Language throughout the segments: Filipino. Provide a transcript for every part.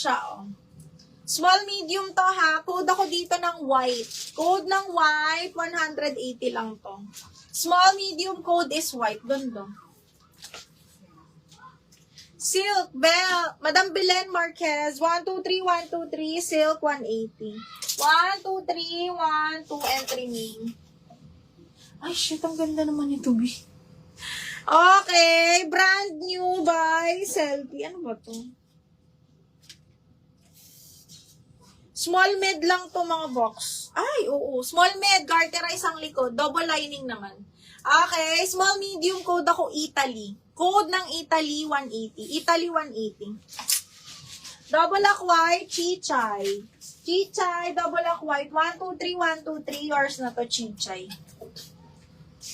siya, oh. Small, medium to, ha. Code ako dito ng white. Code ng white, 180 lang to. Small, medium, code is white. Doon. Silk, Bell, Madam Belen Marquez, 123, 123, silk, 180. 1, 2, 3, 1, 2, and 3 main. Ay, shit, ang ganda naman ito, B. Okay, brand new by Selfie. Ano ba to? Small med lang to mga box. Ay, oo. Small med, garter isang likod. Double lining naman. Okay, small medium code ako Italy. Code ng Italy 180. Italy 180. Double lock white, Chichay. Chichay, double lock white. 1, 2, 3, 1, 2, 3. Yours na to, Chichay.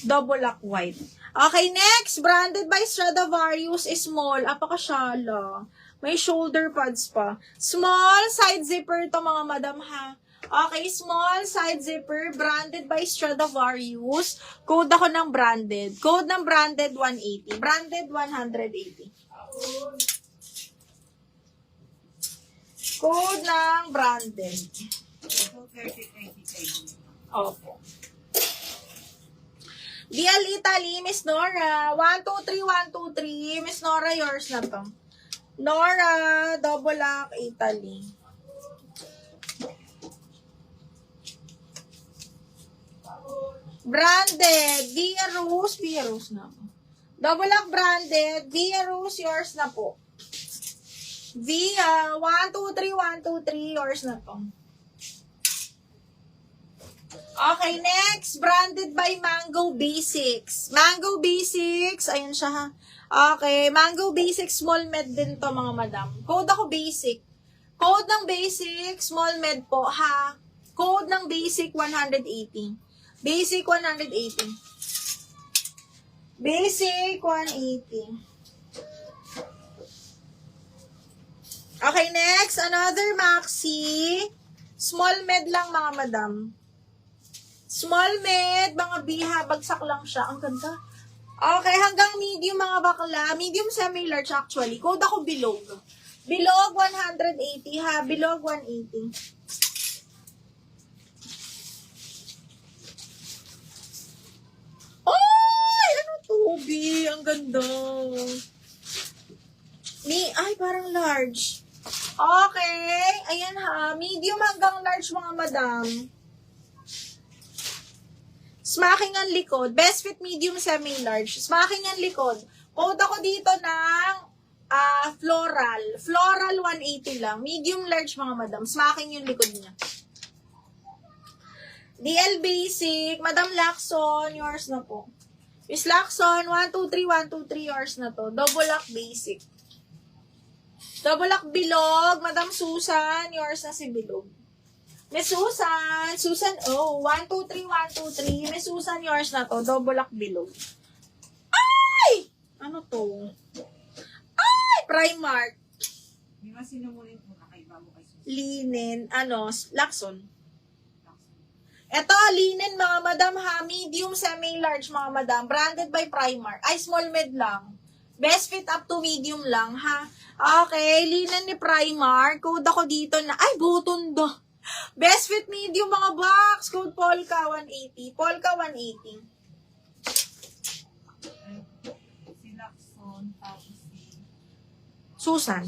Double lock white. Okay, next. Branded by Stradivarius is small. Apakasyala. May shoulder pads pa. Small side zipper to mga madam ha. Okay, small side zipper. Branded by Stradivarius. Code ako ng branded. Code ng branded 180. Branded 180. Code ng branded. Opo. DL Italy, Miss Nora. 1, 2, 3, 1, 2, 3. Miss Nora, yours na to. Nora, double lock, Italy. Branded, Via Rose na po. Double lock branded, Via Rose, yours na po. Via, 1, 2, 3, 1, 2, 3, yours na to. Okay, next, branded by Mango Basics. Mango Basics, ayun siya ha. Okay, Mango Basics, small med din to mga madam. Code ako basic. Code ng basic, small med po ha. Code ng basic, 180. Basic, 180. Basic, 180. Okay, next, another maxi. Small med lang mga madam. Small med, mga biha, bagsak lang siya. Ang ganda. Okay, hanggang medium mga bakla. Medium semi-large actually. Code ako bilog. Bilog 180 ha. Bilog 180. Ay! Ano to, B? Ang ganda. Ay, parang large. Okay. Ayan ha. Medium hanggang large mga madam. Smacking ang likod. Best fit medium semi-large. Smacking ang likod. Code ako dito ng floral. Floral 180 lang. Medium large mga madam. Smacking yung likod niya. DL Basic. Madam Lacson. Yours na po. Miss Lacson. 1, 2, 3, 1, 2, 3. Yours na to. Double lock basic. Double lock bilog. Madam Susan. Yours na si bilog. Miss Susan, 1, 2, 3, 1, 2, 3. Miss Susan, yours na to. Double lock below. Ay! Ano to? Ay! Primark. Di ba sinungunin mo na kay Babo kay Susan? Linen, Lacson. Ito, linen mga madam ha. Medium, semi-large mga madam. Branded by Primark. Ay, small med lang. Best fit up to medium lang ha. Okay, linen ni Primark. Code ako dito na, ay, button do. Best fit medium mga box. Code Polka 180. Polka 180. Si Lacson, tapos si Susan.